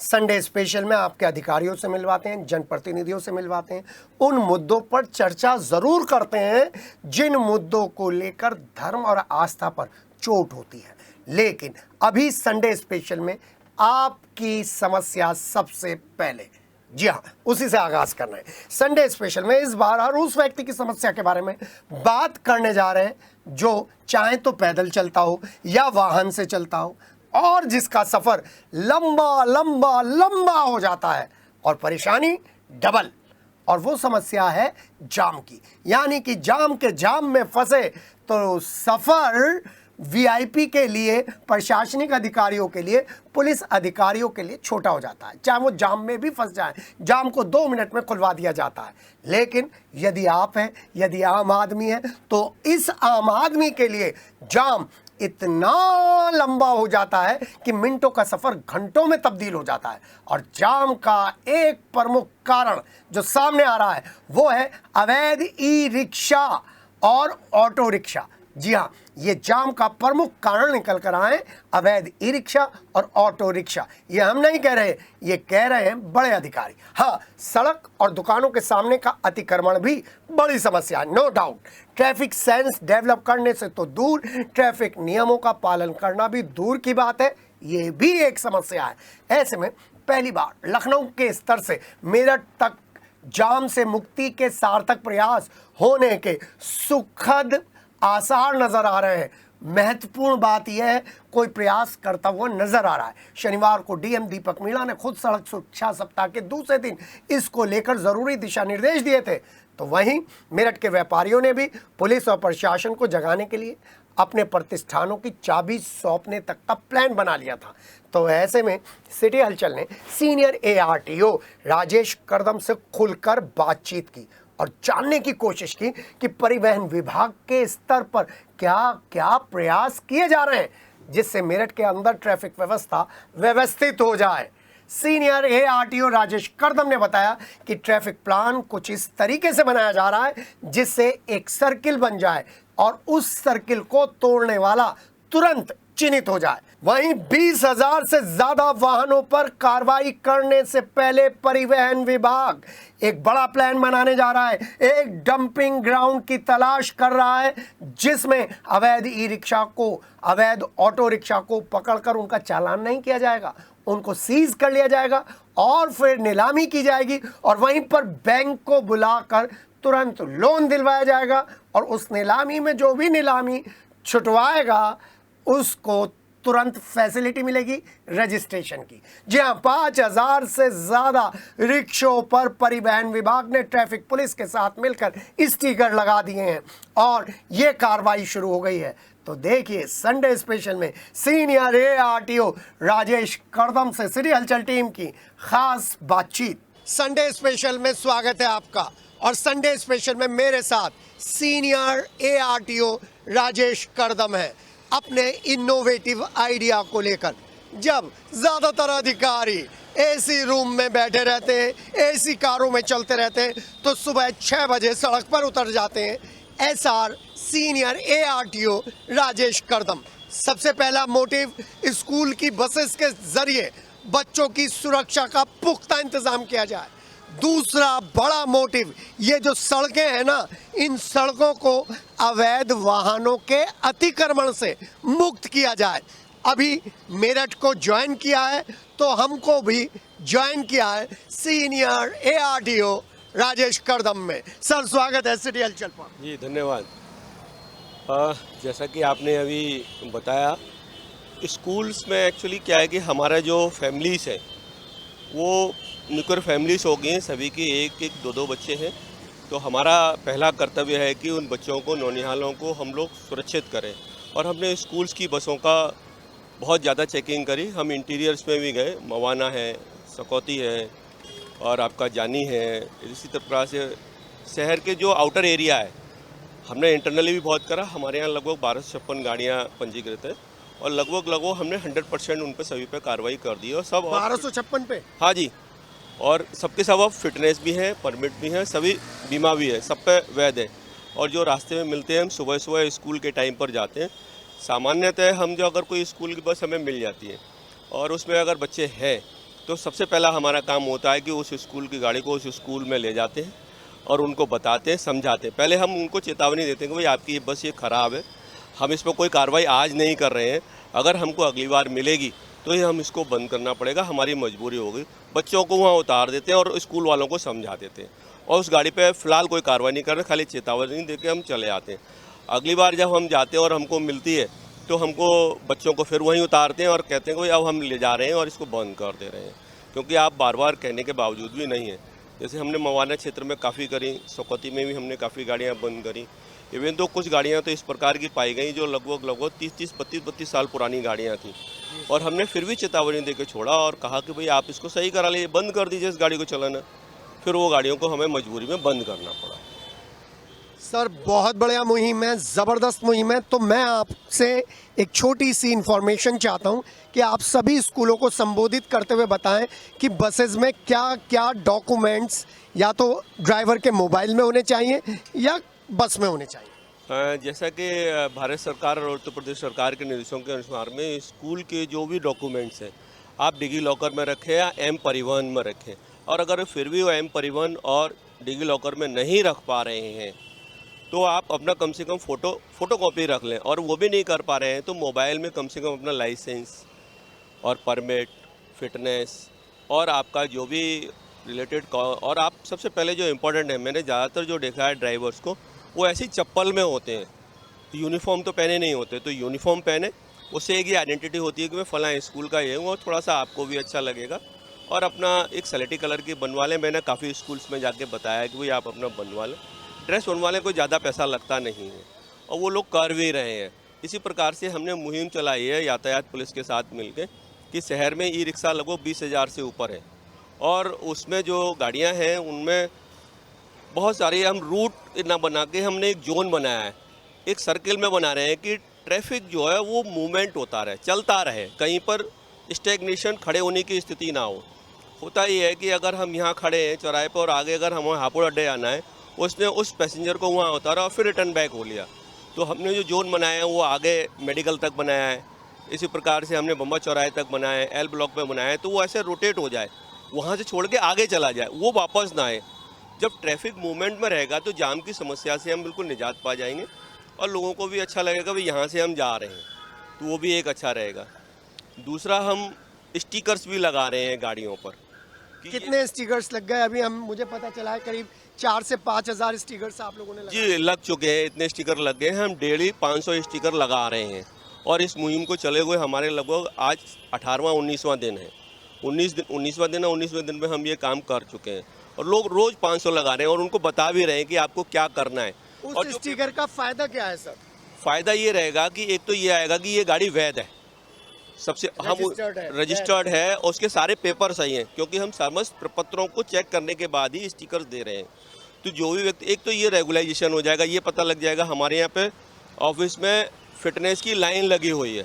Sunday special में आपके अधिकारियों से मिलवाते हैं, जनप्रतिनिधियों से मिलवाते हैं, उन मुद्दों पर चर्चा जरूर करते हैं जिन मुद्दों को लेकर धर्म और आस्था पर चोट होती है। लेकिन अभी संडे स्पेशल में आपकी समस्या सबसे पहले, जी हाँ, उसी से आगाज करना है। संडे स्पेशल में इस बार हर उस व्यक्ति की समस्या के बारे में बात करने जा रहे हैं जो चाहे तो पैदल चलता हो या वाहन से चलता हो और जिसका सफर लंबा लंबा लंबा हो जाता है और परेशानी डबल। और वो समस्या है जाम की, यानी कि जाम में फंसे तो सफर वीआईपी के लिए, प्रशासनिक अधिकारियों के लिए, पुलिस अधिकारियों के लिए छोटा हो जाता है। चाहे वो जाम में भी फंस जाए, जाम को 2 मिनट में खुलवा दिया जाता है। लेकिन यदि आप हैं, यदि आम आदमी है, तो इस आम आदमी के लिए जाम इतना लंबा हो जाता है कि मिनटों का सफर घंटों में तब्दील हो जाता है। और जाम का एक प्रमुख कारण जो सामने आ रहा है वो है अवैध ई रिक्शा और ऑटो रिक्शा। जी हाँ, ये जाम का प्रमुख कारण निकल कर आए अवैध ई रिक्शा और ऑटो रिक्शा। ये हम नहीं कह रहे, ये कह रहे हैं बड़े अधिकारी। हाँ, सड़क और दुकानों के सामने का अतिक्रमण भी बड़ी समस्या है, no doubt. Traffic sense develop करने से तो दूर, ट्रैफिक नियमों का पालन करना भी दूर की बात है, ये भी एक समस्या है। ऐसे में पहली बार लखनऊ के स्तर से मेरठ तक जाम से मुक्ति के सार्थक प्रयास होने के सुखद आसार नजर आ रहे हैं। महत्वपूर्ण बात यह है, कोई प्रयास करता हुआ नजर आ रहा है। शनिवार को डीएम दीपक मीणा ने खुद सड़क सुरक्षा सप्ताह के दूसरे दिन इसको लेकर जरूरी दिशा निर्देश दिए थे। तो वहीं मेरठ के व्यापारियों ने भी पुलिस और प्रशासन को जगाने के लिए अपने प्रतिष्ठानों की चाबी सौंपने तक का प्लान बना लिया था। तो ऐसे में सिटी हलचल ने सीनियर एआरटीओ राजेश करदम से खुलकर बातचीत की और जानने की कोशिश की कि परिवहन विभाग के स्तर पर क्या क्या प्रयास किए जा रहे हैं जिससे मेरठ के अंदर ट्रैफिक व्यवस्था व्यवस्थित हो जाए। सीनियर एआरटीओ राजेश करदम ने बताया कि ट्रैफिक प्लान कुछ इस तरीके से बनाया जा रहा है जिससे एक सर्किल बन जाए और उस सर्किल को तोड़ने वाला तुरंत चिन्हित हो जाए। वहीं 20,000 से ज्यादा वाहनों पर कार्रवाई करने से पहले परिवहन विभाग एक बड़ा प्लान बनाने जा रहा है। एक डंपिंग ग्राउंड की तलाश कर रहा है जिसमें अवैध ई रिक्शा को, अवैध ऑटो रिक्शा को पकड़कर उनका चालान नहीं किया जाएगा, उनको सीज कर लिया जाएगा और फिर नीलामी की जाएगी और वहीं पर बैंक को बुलाकर तुरंत लोन दिलवाया जाएगा और उस नीलामी में जो भी नीलामी छुटवाएगा उसको तुरंत फैसिलिटी मिलेगी रजिस्ट्रेशन की। जी हाँ, 5,000 से ज्यादा रिक्शों पर परिवहन विभाग ने ट्रैफिक पुलिस के साथ मिलकर स्टिकर लगा दिए हैं और ये कार्रवाई शुरू हो गई है। तो देखिए संडे स्पेशल में सीनियर एआरटीओ राजेश करदम से सिटी हलचल टीम की खास बातचीत। संडे स्पेशल में स्वागत है आपका और संडे स्पेशल में मेरे साथ सीनियर एआरटीओ राजेश करदम है अपने इनोवेटिव आइडिया को लेकर। जब ज्यादातर अधिकारी एसी रूम में बैठे रहते हैं, एसी कारों में चलते रहते हैं, तो सुबह 6 बजे सड़क पर उतर जाते हैं एसआर सीनियर एआरटीओ राजेश करदम। सबसे पहला मोटिव स्कूल की बसेस के जरिए बच्चों की सुरक्षा का पुख्ता इंतजाम किया जाए। दूसरा बड़ा मोटिव, ये जो सड़कें हैं ना, इन सड़कों को अवैध वाहनों के अतिक्रमण से मुक्त किया जाए। अभी मेरठ को ज्वाइन किया है तो हमको भी ज्वाइन किया है सीनियर एआरटीओ राजेश करदम में। सर स्वागत है सिटी हलचल पर। जी धन्यवाद। जैसा कि आपने अभी बताया, स्कूल्स में एक्चुअली क्या है कि हमारा जो फैमिलीज़ है वो न्यूक्लियर फैमिलीज़ हो गई हैं, सभी के 1-1, 2-2 बच्चे हैं। तो हमारा पहला कर्तव्य है कि उन बच्चों को, नौनिहालों को हम लोग सुरक्षित करें। और हमने स्कूल्स की बसों का बहुत ज़्यादा चेकिंग करी। हम इंटीरियर्स में भी गए, मवाना है, सकौती है और आपका जानी है। इसी तरह से शहर के जो आउटर एरिया है हमने इंटरनली भी बहुत करा। हमारे यहाँ लगभग 1256 गाड़ियाँ पंजीकृत है और लगभग हमने 100% उन पर सभी पे कार्रवाई कर दी। और सब 1256 पे? हाँ जी, और सबके सब अब फिटनेस भी है, परमिट भी है, सभी बीमा भी है, सब पे वैध है। और जो रास्ते में मिलते हैं, हम सुबह सुबह स्कूल के टाइम पर जाते हैं। सामान्यतः हम जो अगर कोई स्कूल की बस हमें मिल जाती है और उसमें अगर बच्चे हैं तो सबसे पहला हमारा काम होता है कि उस स्कूल की गाड़ी को उस स्कूल में ले जाते हैं और उनको बताते हैं, समझाते हैं। पहले हम उनको चेतावनी देते हैं कि भाई आपकी ये बस ये ख़राब है, हम इस पर कोई कार्रवाई आज नहीं कर रहे हैं, अगर हमको अगली बार मिलेगी तो ये हम इसको बंद करना पड़ेगा, हमारी मजबूरी होगी। बच्चों को वहाँ उतार देते हैं और स्कूल वालों को समझा देते हैं और उस गाड़ी पे फ़िलहाल कोई कार्रवाई नहीं कर रहे, खाली चेतावनी दे के हम चले आते हैं। अगली बार जब हम जाते हैं और हमको मिलती है तो हमको बच्चों को फिर वहीं उतारते हैं और कहते हैं कि भाई अब हम ले जा रहे हैं और इसको बंद कर दे रहे हैं, क्योंकि आप बार बार कहने के बावजूद भी नहीं है। जैसे हमने मवाना क्षेत्र में काफ़ी करी, सोकती में भी हमने काफ़ी गाड़ियाँ बंद करी। इवन तो कुछ गाड़ियाँ तो इस प्रकार की पाई गई जो लगभग 30-30, 32-32 साल पुरानी गाड़ियाँ थी और हमने फिर भी चेतावनी दे के छोड़ा और कहा कि भाई आप इसको सही करा लीजिए, बंद कर दीजिए इस गाड़ी को चलाना। फिर वो गाड़ियों को हमें मजबूरी में बंद करना पड़ा। सर बहुत बढ़िया मुहिम है, ज़बरदस्त मुहिम है। तो मैं आपसे एक छोटी सी इंफॉर्मेशन चाहता हूं कि आप सभी स्कूलों को संबोधित करते हुए बताएं कि बसेस में क्या क्या डॉक्यूमेंट्स या तो ड्राइवर के मोबाइल में होने चाहिए या बस में होने चाहिए। जैसा कि भारत सरकार और उत्तर प्रदेश सरकार के निर्देशों के अनुसार में स्कूल के जो भी डॉक्यूमेंट्स हैं आप डिजी लॉकर में रखें या एम परिवहन में रखें, और अगर फिर भी वो एम परिवहन और डिजी लॉकर में नहीं रख पा रहे हैं तो आप अपना कम से कम फ़ोटो कॉपी रख लें, और वो भी नहीं कर पा रहे हैं तो मोबाइल में कम से कम अपना लाइसेंस और परमिट, फिटनेस और आपका जो भी रिलेटेड और आप सबसे पहले जो इम्पोर्टेंट है, मैंने ज़्यादातर जो देखा है ड्राइवर्स को वो ऐसी चप्पल में होते हैं, यूनिफॉर्म तो पहने नहीं होते, तो यूनिफॉर्म पहने, उससे एक ही आइडेंटिटी होती है कि मैं फ़लाँ स्कूल का ये हूँ और थोड़ा सा आपको भी अच्छा लगेगा। और अपना एक सलेटी कलर की बनवा लें। मैंने काफ़ी स्कूल्स में जाके बताया है कि भाई आप अपना बनवा लें, ड्रेस बनवाने को ज़्यादा पैसा लगता नहीं है और वो लोग कर भी रहे हैं। इसी प्रकार से हमने मुहिम चलाई है यातायात पुलिस के साथ मिलकर कि शहर में ई रिक्शा लगभग 20,000 से ऊपर है और उसमें जो गाड़ियां हैं उनमें बहुत सारी हम रूट ना बना के हमने एक जोन बनाया है, एक सर्किल में बना रहे हैं कि ट्रैफिक जो है वो मूवमेंट होता रहे, चलता रहे, कहीं पर स्टेगनेशन खड़े होने की स्थिति ना हो। होता ये है कि अगर हम यहाँ खड़े हैं चौराहे पर और आगे अगर हमें हापुड़ अड्डे आना है, उसने उस पैसेंजर को वहाँ उतारा और फिर रिटर्न बैक हो लिया। तो हमने जो जोन बनाया है वो आगे मेडिकल तक बनाया है, इसी प्रकार से हमने बम्बा चौराहे तक बनाया है, एल ब्लॉक में बनाया है, तो वो ऐसे रोटेट हो जाए, वहाँ से छोड़ के आगे चला जाए, वो वापस ना आए। जब ट्रैफिक मूवमेंट में रहेगा तो जाम की समस्या से हम बिल्कुल निजात पा जाएंगे और लोगों को भी अच्छा लगेगा भाई यहाँ से हम जा रहे हैं, तो वो भी एक अच्छा रहेगा। दूसरा, हम स्टिकर्स भी लगा रहे हैं गाड़ियों पर। कितने स्टिकर्स लग गए अभी? हम मुझे पता चला है करीब 4 से 5,000 स्टिकर्स आप लोगों ने लगाए। जी लग चुके हैं, इतने स्टिकर लग गए हैं। हम डेली 500 स्टिकर लगा रहे हैं और इस मुहिम को चले हुए हमारे लगभग आज 18वां-19वां दिन है। 19वां दिन है, 19वें दिन में हम ये काम कर चुके हैं और लोग रोज़ 500 लगा रहे हैं और उनको बता भी रहे हैं कि आपको क्या करना है। उस स्टिकर का फ़ायदा क्या है सर? फ़ायदा ये रहेगा कि एक तो ये आएगा कि ये गाड़ी वैध है, सबसे हम रजिस्टर्ड है और उसके सारे पेपर सही हैं, क्योंकि हम समस्त प्रपत्रों को चेक करने के बाद ही स्टिकर्स दे रहे हैं। तो जो भी व्यक्ति, एक तो ये रेगुलाइजेशन हो जाएगा, ये पता लग जाएगा। हमारे यहाँ पे ऑफिस में फिटनेस की लाइन लगी हुई है,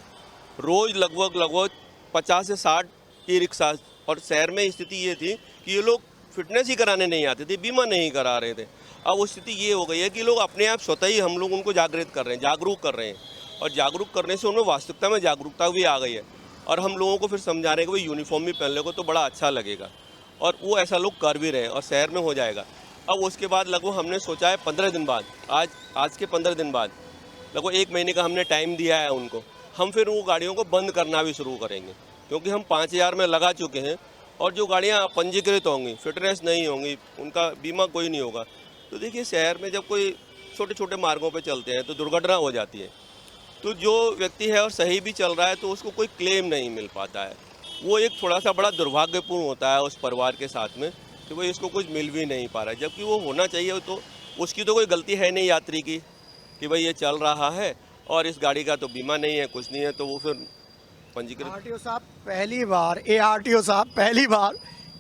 रोज़ लगभग 50 से 60 ई रिक्शा, और शहर में स्थिति ये थी कि ये लोग फिटनेस ही कराने नहीं आते थे, बीमा नहीं करा रहे थे। अब वो स्थिति ये हो गई है कि लोग अपने आप स्वतः ही हम लोग उनको जागृत कर रहे हैं, जागरूक कर रहे हैं, और जागरूक करने से उनमें वास्तविकता में जागरूकता भी आ गई है और हम लोगों को फिर समझा रहे हैं कि भाई यूनिफॉर्म भी पहन लोगे तो बड़ा अच्छा लगेगा, और वो ऐसा लोग कर भी रहे हैं और शहर में हो जाएगा। अब उसके बाद लगभग हमने सोचा है 15 दिन बाद, आज के 15 दिन बाद लगभग 1 महीने का हमने टाइम दिया है उनको, हम फिर वो गाड़ियों को बंद करना भी शुरू करेंगे, क्योंकि हम 5,000 में लगा चुके हैं और जो गाड़ियाँ पंजीकृत होंगी, फिटनेस नहीं होंगी, उनका बीमा कोई नहीं होगा। तो देखिए शहर में जब कोई छोटे छोटे मार्गों पे चलते हैं तो दुर्घटना हो जाती है, तो जो व्यक्ति है और सही भी चल रहा है तो उसको कोई क्लेम नहीं मिल पाता है। वो एक थोड़ा सा बड़ा दुर्भाग्यपूर्ण होता है उस परिवार के साथ में कि भाई इसको कुछ मिल भी नहीं पा रहा है, जबकि वो होना चाहिए। तो उसकी तो कोई गलती है नहीं यात्री की कि भाई ये चल रहा है और इस गाड़ी का तो बीमा नहीं है, कुछ नहीं है, तो वो फिर पंजीकृत। आरटीओ साहब पहली बार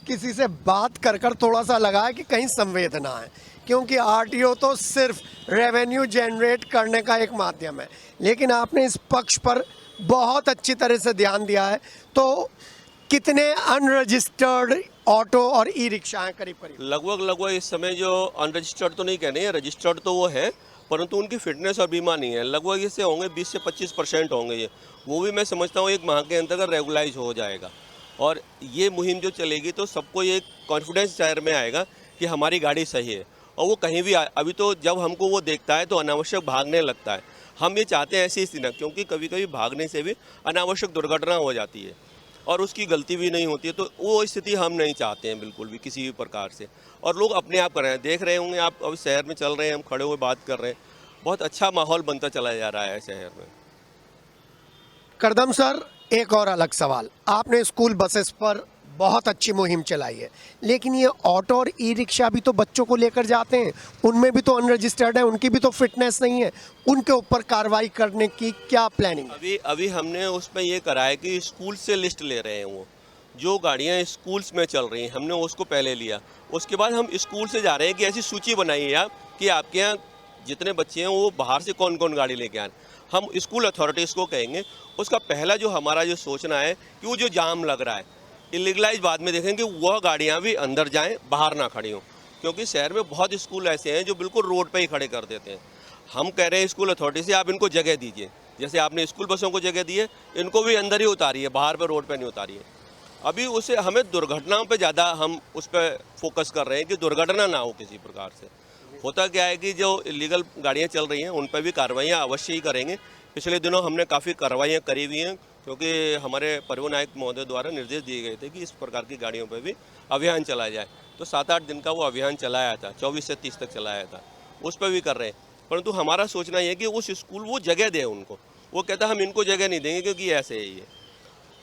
किसी से बात कर थोड़ा सा लगा है कि कहीं संवेदना है, क्योंकि आरटीओ तो सिर्फ रेवेन्यू जनरेट करने का एक माध्यम है, लेकिन आपने इस पक्ष पर बहुत अच्छी तरह से ध्यान दिया है। तो कितने अनरजिस्टर्ड ऑटो और ई रिक्शा हैं करीब? लगभग इस समय जो अनरजिस्टर्ड तो नहीं कहने हैं, रजिस्टर्ड तो वो है, परंतु उनकी फिटनेस और बीमा नहीं है। लगभग इससे होंगे 20 से 25% होंगे ये, वो भी मैं समझता हूँ 1 माह के अंतर्गत रेगुलाइज हो जाएगा और ये मुहिम जो चलेगी तो सबको ये कॉन्फिडेंस शहर में आएगा कि हमारी गाड़ी सही है। और वो कहीं भी अभी तो जब हमको वो देखता है तो अनावश्यक भागने लगता है। हम ये चाहते हैं ऐसी स्थिति ना, क्योंकि कभी कभी भागने से भी अनावश्यक दुर्घटना हो जाती है और उसकी गलती भी नहीं होती है। तो वो स्थिति हम नहीं चाहते हैं बिल्कुल भी किसी भी प्रकार से। और लोग अपने आप कर रहे हैं, देख रहे होंगे आप, अभी शहर में चल रहे हैं, हम खड़े हुए बात कर रहे हैं, बहुत अच्छा माहौल बनता चला जा रहा है शहर में। करदम सर, एक और अलग सवाल, आपने स्कूल बसेस पर बहुत अच्छी मुहिम चलाई है, लेकिन ये ऑटो और ई रिक्शा भी तो बच्चों को लेकर जाते हैं, उनमें भी तो अनरजिस्टर्ड है, उनकी भी तो फिटनेस नहीं है, उनके ऊपर कार्रवाई करने की क्या प्लानिंग है? अभी हमने उसमें ये करा है कि स्कूल से लिस्ट ले रहे हैं, वो जो गाड़ियाँ स्कूल्स में चल रही हैं हमने उसको पहले लिया। उसके बाद हम स्कूल से जा रहे हैं कि ऐसी सूची बनाइए आप कि आपके यहाँ जितने बच्चे हैं वो बाहर से कौन कौन गाड़ी लेके आए। हम स्कूल अथॉरिटीज़ को कहेंगे। उसका पहला जो हमारा जो सोचना है कि वो जो जाम लग रहा है इलीगलाइज बाद में देखेंगे, वह गाड़ियाँ भी अंदर जाएँ, बाहर ना खड़ी हों, क्योंकि शहर में बहुत स्कूल ऐसे हैं जो बिल्कुल रोड पे ही खड़े कर देते हैं। हम कह रहे हैं स्कूल अथॉरिटी से आप इनको जगह दीजिए, जैसे आपने स्कूल बसों को जगह दी है, इनको भी अंदर ही उतारिए, बाहर पे रोड पे नहीं उतारिए। अभी उसे हमें दुर्घटनाओं पे ज़्यादा हम उस पर फोकस कर रहे हैं कि दुर्घटना ना हो किसी प्रकार से। होता क्या है कि जो इलीगल गाड़ियाँ चल रही हैं उन पर भी कार्रवाइयाँ अवश्य ही करेंगे। पिछले दिनों हमने काफ़ी कार्रवाइयाँ करी हुई हैं, क्योंकि हमारे परिवहन आयुक्त महोदय द्वारा निर्देश दिए गए थे कि इस प्रकार की गाड़ियों पर भी अभियान चलाया जाए। तो 7-8 दिन का वो अभियान चलाया था, 24 से 30 तक चलाया था, उस पर भी कर रहे हैं। परंतु हमारा सोचना ये कि उस स्कूल वो जगह दे उनको। वो कहता हम इनको जगह नहीं देंगे क्योंकि ऐसे ही है।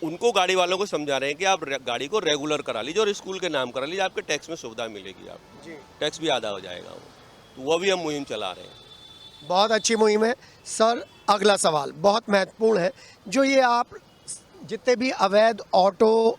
उनको गाड़ी वालों को समझा रहे हैं कि आप गाड़ी को रेगुलर करा लीजिए और स्कूल के नाम करा लीजिए, आपके टैक्स में सुविधा मिलेगी, आप जी, टैक्स भी आधा हो जाएगा। वो भी हम मुहिम चला रहे हैं। बहुत अच्छी मुहिम है सर। अगला सवाल बहुत महत्वपूर्ण है, जो ये आप जितने भी अवैध ऑटो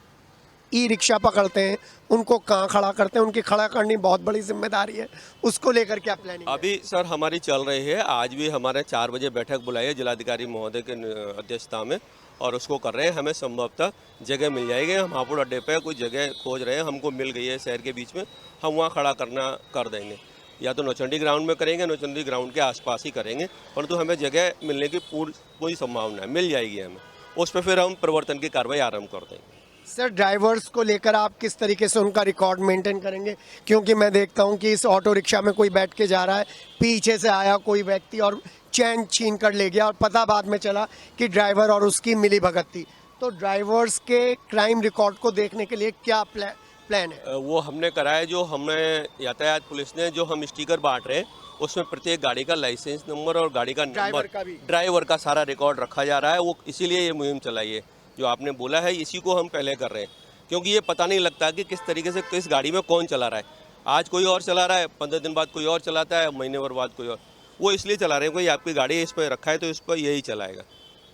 ई रिक्शा पकड़ते हैं उनको कहाँ खड़ा करते हैं, उनकी खड़ा करनी बहुत बड़ी जिम्मेदारी है, उसको लेकर क्या प्लानिंग है? अभी सर हमारी चल रही है, आज भी हमारे 4 बजे बैठक बुलाई है जिलाधिकारी महोदय के अध्यक्षता में, और उसको कर रहे हैं। हमें संभवतः जगह मिल जाएगी। हम हापुड़ अड्डे पे कोई जगह खोज रहे हैं, हमको मिल गई है शहर के बीच में, हम वहाँ खड़ा करना कर देंगे। या तो नौचंडी ग्राउंड में करेंगे, नौचंडी ग्राउंड के आसपास ही करेंगे, परंतु हमें जगह मिलने की पूरी संभावना है, मिल जाएगी हमें। उस पर फिर हम प्रवर्तन की कार्रवाई आरंभ कर देंगे। सर, ड्राइवर्स को लेकर आप किस तरीके से उनका रिकॉर्ड मेंटेन करेंगे? क्योंकि मैं देखता हूं कि इस ऑटो रिक्शा में कोई बैठ के जा रहा है, पीछे से आया कोई व्यक्ति और चैन छीन कर ले गया, और पता बाद में चला कि ड्राइवर और उसकी मिली भगत थी। तो ड्राइवर्स के क्राइम रिकॉर्ड को देखने के लिए क्या प्लान है? वो हमने कराया, जो हमें यातायात पुलिस ने जो हम स्टिकर बांट रहे हैं उसमें प्रत्येक गाड़ी का लाइसेंस नंबर और गाड़ी का नंबर, ड्राइवर का सारा रिकॉर्ड रखा जा रहा है। वो इसीलिए ये मुहिम चलाई है, जो आपने बोला है इसी को हम पहले कर रहे हैं, क्योंकि ये पता नहीं लगता कि किस तरीके से किस गाड़ी में कौन चला रहा है। आज कोई और चला रहा है, 15 दिन बाद कोई और चलाता है, महीने भर बाद कोई और। वो इसलिए चला रहे हैं कोई आपकी गाड़ी इस पर रखा है तो इस पर यही चलाएगा,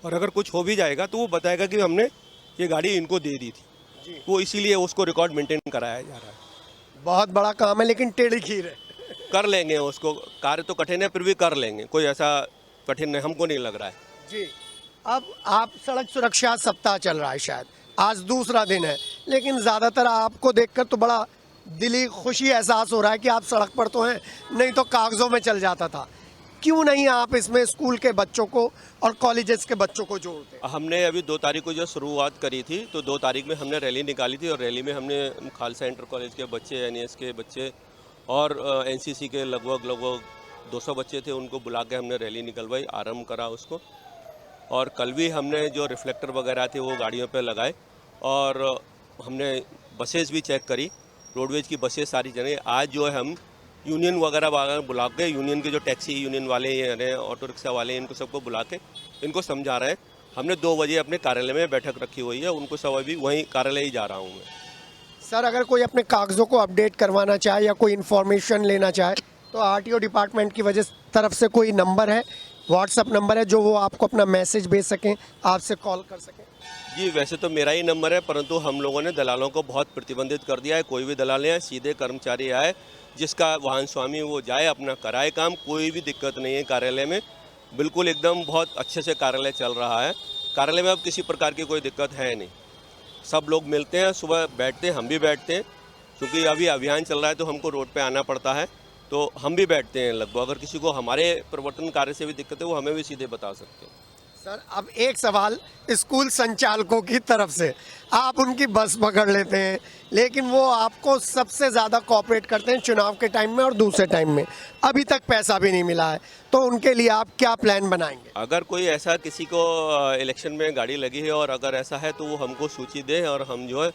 और अगर कुछ हो भी जाएगा तो वो बताएगा कि हमने ये गाड़ी इनको दे दी थी। वो इसीलिए उसको रिकॉर्ड मेंटेन कराया जा रहा है। बहुत बड़ा काम है, लेकिन टेढ़ी खीर है। कर लेंगे उसको, कार्य तो कठिन है फिर भी कर लेंगे, कोई ऐसा कठिन हमको नहीं लग रहा है। जी, अब आप सड़क सुरक्षा सप्ताह चल रहा है, शायद आज दूसरा दिन है, लेकिन ज़्यादातर आपको देखकर तो बड़ा दिली खुशी एहसास हो रहा है कि आप सड़क पर तो हैं, नहीं तो कागज़ों में चल जाता था। क्यों नहीं आप इसमें स्कूल के बच्चों को और कॉलेजेस के बच्चों को जोड़ते? हमने अभी 2 तारीख को जो शुरुआत करी थी, तो 2 तारीख में हमने रैली निकाली थी, और रैली में हमने खालसा इंटर कॉलेज के बच्चे, NES के बच्चे और NCC के लगभग 200 बच्चे थे, उनको बुला के हमने रैली निकलवाई, आरंभ करा उसको। और कल भी हमने जो रिफ्लेक्टर वगैरह थे वो गाड़ियों पे लगाए, और हमने बसेस भी चेक करी, रोडवेज की बसेस सारी जगह। आज जो है हम यूनियन वगैरह बुला के, यूनियन के जो टैक्सी यूनियन वाले हैं, ऑटो रिक्शा वाले, इनको सबको बुला के इनको समझा रहे हैं। हमने 2 बजे अपने कार्यालय में बैठक रखी हुई है, उनको सब अभी वहीं कार्यालय ही जा रहा हूँ मैं। सर, अगर कोई अपने कागज़ों को अपडेट करवाना चाहे या कोई इन्फॉर्मेशन लेना चाहे तो RTO डिपार्टमेंट की तरफ से कोई नंबर है, व्हाट्सअप नंबर है, जो वो आपको अपना मैसेज भेज सकें, आपसे कॉल कर सकें? जी, वैसे तो मेरा ही नंबर है, परंतु हम लोगों ने दलालों को बहुत प्रतिबंधित कर दिया है। कोई भी दलाल आए, सीधे कर्मचारी आए, जिसका वाहन स्वामी वो जाए, अपना कराए काम, कोई भी दिक्कत नहीं है कार्यालय में। बिल्कुल एकदम बहुत अच्छे से कार्यालय चल रहा है। कार्यालय में अब किसी प्रकार की कोई दिक्कत है नहीं। सब लोग मिलते हैं, सुबह बैठते हैं, हम भी बैठते हैं, क्योंकि अभी अभियान चल रहा है तो हमको रोड पे आना पड़ता है, तो हम भी बैठते हैं लगभग। अगर किसी को हमारे प्रवर्तन कार्य से भी दिक्कत है वो हमें भी सीधे बता सकते हैं। सर अब एक सवाल स्कूल संचालकों की तरफ से, आप उनकी बस पकड़ लेते हैं लेकिन वो आपको सबसे ज़्यादा कोऑपरेट करते हैं चुनाव के टाइम में और दूसरे टाइम में, अभी तक पैसा भी नहीं मिला है, तो उनके लिए आप क्या प्लान बनाएंगे? अगर कोई ऐसा किसी को इलेक्शन में गाड़ी लगी है और अगर ऐसा है तो वो हमको सूची दे और हम जो है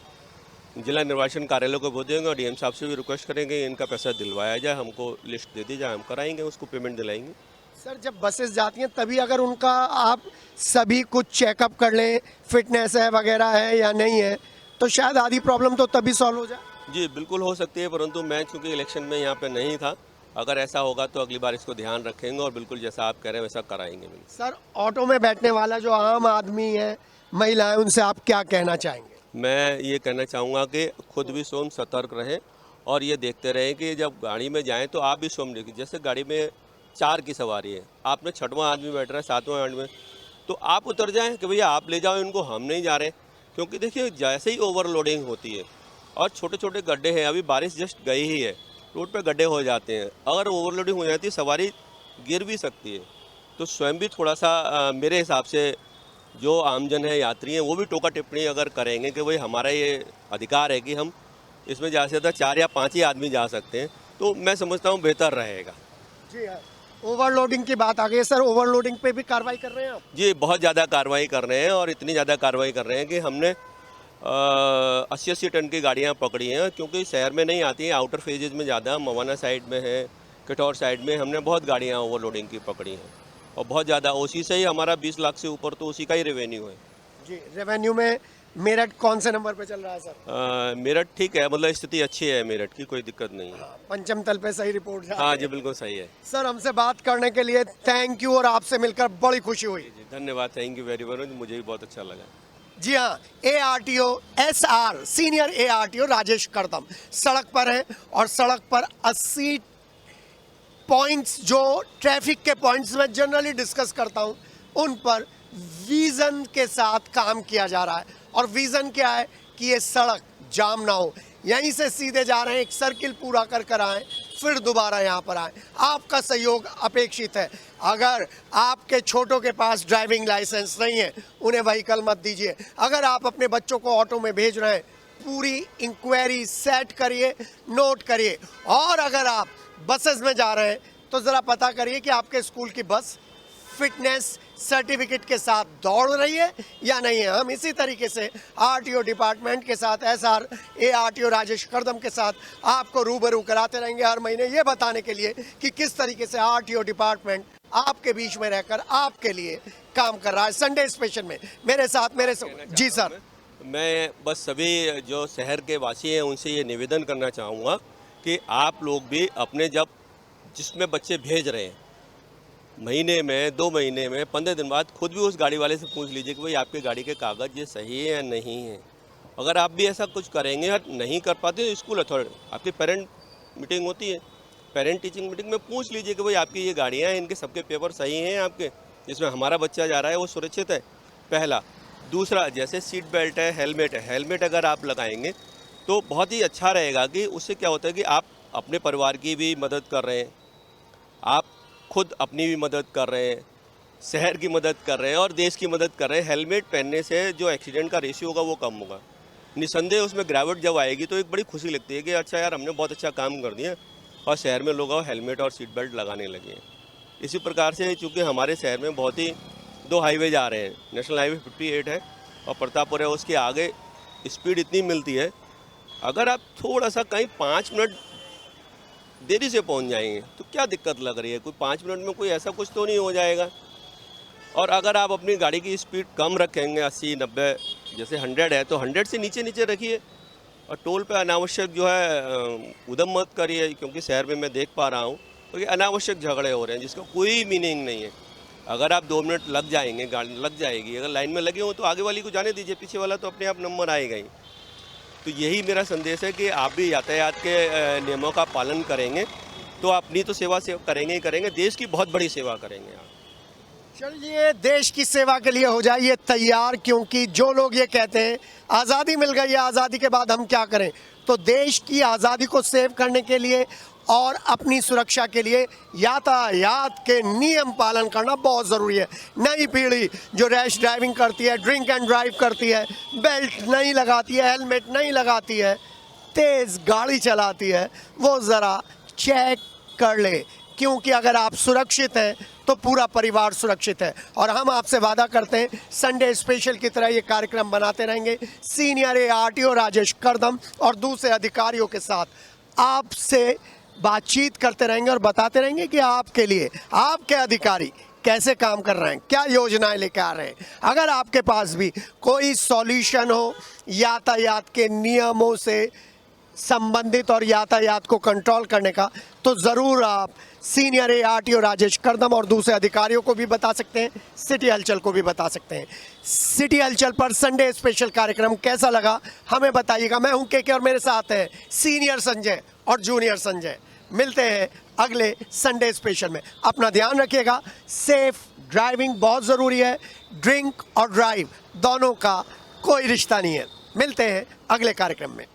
जिला निर्वाचन कार्यालय को बोल देंगे और डीएम साहब से भी रिक्वेस्ट करेंगे इनका पैसा दिलवाया जाए, हमको लिस्ट दे दी जाए, हम कराएंगे, उसको पेमेंट दिलाएंगे। सर जब बसेस जाती हैं तभी अगर उनका आप सभी कुछ चेकअप कर लें, फिटनेस है वगैरह है या नहीं है, तो शायद आधी प्रॉब्लम तो तभी सॉल्व हो जाए। जी बिल्कुल हो सकती है, परंतु मैं चूँकि इलेक्शन में यहाँ पे नहीं था, अगर ऐसा होगा तो अगली बार इसको ध्यान रखेंगे और बिल्कुल जैसा आप कह रहे हैं वैसा कराएंगे। बिल्कुल। सर ऑटो में बैठने वाला जो आम आदमी है, महिलाएं, उनसे आप क्या कहना चाहेंगे? मैं ये कहना चाहूँगा कि खुद भी स्वयं सतर्क रहें और ये देखते रहें कि जब गाड़ी में जाएं तो आप भी स्वयं देखिए, जैसे गाड़ी में 4 की सवारी है, आप में 6वां आदमी बैठ रहा है, 7वां आदमी, तो आप उतर जाएं कि भैया आप ले जाओ इनको, हम नहीं जा रहे। क्योंकि देखिए जैसे ही ओवरलोडिंग होती है और छोटे छोटे गड्ढे हैं, अभी बारिश जस्ट गई ही है, रोड पे गड्ढे हो जाते हैं, अगर ओवरलोडिंग हो जाती है सवारी गिर भी सकती है। तो स्वयं भी थोड़ा सा मेरे हिसाब से जो आमजन है, यात्री हैं, वो भी टोका टिप्पणी अगर करेंगे कि भाई हमारा ये अधिकार है कि हम इसमें ज़्यादा से ज़्यादा 4 या 5 ही आदमी जा सकते हैं, तो मैं समझता हूँ बेहतर रहेगा। जी हाँ, ओवरलोडिंग की बात आ गई सर, ओवरलोडिंग पे भी कार्रवाई कर रहे हैं आप? जी बहुत ज़्यादा कार्रवाई कर रहे हैं और इतनी ज़्यादा कार्रवाई कर रहे हैं कि हमने 80-80 टन की गाड़ियाँ पकड़ी हैं, क्योंकि शहर में नहीं आती हैं, आउटर फेजेज में ज़्यादा, मवाना साइड में है, कटौर साइड में हमने बहुत गाड़ियाँ ओवरलोडिंग की पकड़ी हैं और बहुत ज़्यादा, उसी से ही हमारा 20 लाख से ऊपर तो उसी का ही रेवेन्यू है। जी, रेवेन्यू में मेरठ कौन से नंबर पे चल रहा है सर? मेरठ ठीक है, मतलब स्थिति अच्छी है मेरठ की, कोई दिक्कत नहीं है। पंचम तल पे सही रिपोर्ट जा हाँ रही जी है। बिल्कुल सही है। सर हमसे बात करने के लिए थैंक यू और आपसे मिलकर बड़ी खुशी हुई। जी धन्यवाद, थैंक यू वेरी मच, मुझे भी बहुत अच्छा लगा। जी हाँ, ARTO SR senior ARTO Rajesh Kardam सड़क पर हैं और सड़क पर 80 पॉइंट्स जो ट्रैफिक के पॉइंट्स में जनरली डिस्कस करता हूँ, उन पर विजन के साथ काम किया जा रहा है। और विजन क्या है कि ये सड़क जाम ना हो, यहीं से सीधे जा रहे हैं, एक सर्किल पूरा कर आएँ, फिर दोबारा यहाँ पर आए। आपका सहयोग अपेक्षित है। अगर आपके छोटों के पास ड्राइविंग लाइसेंस नहीं है, उन्हें व्हीकल मत दीजिए। अगर आप अपने बच्चों को ऑटो में भेज रहे हैं, पूरी इंक्वायरी सेट करिए, नोट करिए। और अगर आप बसेस में जा रहे हैं तो ज़रा पता करिए कि आपके स्कूल की बस फिटनेस सर्टिफिकेट के साथ दौड़ रही है या नहीं है। हम इसी तरीके से आरटीओ डिपार्टमेंट के साथ, SR ARTO राजेश करदम के साथ आपको रूबरू कराते रहेंगे हर महीने, ये बताने के लिए कि किस तरीके से आरटीओ डिपार्टमेंट आपके बीच में रहकर आपके लिए काम कर रहा है। संडे स्पेशल में मेरे साथ जी सर, मैं बस सभी जो शहर के वासी हैं उनसे ये निवेदन करना चाहूँगा कि आप लोग भी अपने जब जिसमें बच्चे भेज रहे हैं, महीने में, 2 महीने में, 15 दिन बाद खुद भी उस गाड़ी वाले से पूछ लीजिए कि भाई आपके गाड़ी के कागज़ ये सही है या नहीं है। अगर आप भी ऐसा कुछ करेंगे या नहीं कर पाते तो स्कूल अथॉरिटी, आपकी पेरेंट मीटिंग होती है, पेरेंट टीचिंग मीटिंग में पूछ लीजिए कि भाई आपकी ये गाड़ियाँ हैं, इनके सबके पेपर सही हैं आपके, जिसमें हमारा बच्चा जा रहा है वो सुरक्षित है, पहला। दूसरा, जैसे सीट बेल्ट है, हेलमेट है, हेलमेट अगर आप लगाएंगे तो बहुत ही अच्छा रहेगा कि उससे क्या होता है कि आप अपने परिवार की भी मदद कर रहे हैं, आप खुद अपनी भी मदद कर रहे हैं, शहर की मदद कर रहे हैं और देश की मदद कर रहे हैं। हेलमेट पहनने से जो एक्सीडेंट का रेशियो होगा वो कम होगा, निसंदेह उसमें गिरावट जब आएगी तो एक बड़ी खुशी लगती है कि अच्छा यार हमने बहुत अच्छा काम कर दिया और शहर में लोग हेलमेट और सीट बेल्ट लगाने लगे हैं। इसी प्रकार से चूँकि हमारे शहर में बहुत ही 2 हाईवे जा रहे हैं, नेशनल हाईवे 58 है और प्रतापपुर है, उसके आगे स्पीड इतनी मिलती है, अगर आप थोड़ा सा कहीं 5 मिनट देरी से पहुंच जाएंगे तो क्या दिक्कत लग रही है, कोई 5 मिनट में कोई ऐसा कुछ तो नहीं हो जाएगा। और अगर आप अपनी गाड़ी की स्पीड कम रखेंगे, 80-90, जैसे 100 है तो 100 से नीचे नीचे रखिए और टोल पे अनावश्यक जो है उद्यम मत करिए, क्योंकि शहर में मैं देख पा रहा हूँ क्योंकि अनावश्यक झगड़े हो रहे हैं जिसका कोई मीनिंग नहीं है। अगर आप 2 मिनट लग जाएंगे, गाड़ी लग जाएगी, अगर लाइन में लगे हो तो आगे वाली को जाने दीजिए, पीछे वाला तो अपने आप नंबर आएगा ही। तो यही मेरा संदेश है कि आप भी यातायात के नियमों का पालन करेंगे तो अपनी तो सेवा से करेंगे ही करेंगे, देश की बहुत बड़ी सेवा करेंगे आप। चलिए, देश की सेवा के लिए हो जाइए तैयार, क्योंकि जो लोग ये कहते हैं आज़ादी मिल गई है, आज़ादी के बाद हम क्या करें, तो देश की आज़ादी को सेव करने के लिए और अपनी सुरक्षा के लिए यातायात के नियम पालन करना बहुत ज़रूरी है। नई पीढ़ी जो रैश ड्राइविंग करती है, ड्रिंक एंड ड्राइव करती है, बेल्ट नहीं लगाती है, हेलमेट नहीं लगाती है, तेज़ गाड़ी चलाती है, वो ज़रा चेक कर ले, क्योंकि अगर आप सुरक्षित हैं तो पूरा परिवार सुरक्षित है। और हम आपसे वादा करते हैं संडे स्पेशल की तरह ये कार्यक्रम बनाते रहेंगे। सीनियर ARTO राजेश करदम और दूसरे अधिकारियों के साथ आपसे बातचीत करते रहेंगे और बताते रहेंगे कि आपके लिए आपके अधिकारी कैसे काम कर रहे हैं, क्या योजनाएं लेकर आ रहे हैं। अगर आपके पास भी कोई सॉल्यूशन हो यातायात के नियमों से संबंधित और यातायात को कंट्रोल करने का, तो ज़रूर आप सीनियर ARTO राजेश करदम और दूसरे अधिकारियों को भी बता सकते हैं, सिटी हलचल को भी बता सकते हैं। सिटी हलचल पर संडे स्पेशल कार्यक्रम कैसा लगा हमें बताइएगा। मैं हूं KK और मेरे साथ हैं सीनियर संजय और जूनियर संजय। मिलते हैं अगले संडे स्पेशल में। अपना ध्यान रखिएगा, सेफ ड्राइविंग बहुत ज़रूरी है। ड्रिंक और ड्राइव दोनों का कोई रिश्ता नहीं है। मिलते हैं अगले कार्यक्रम में।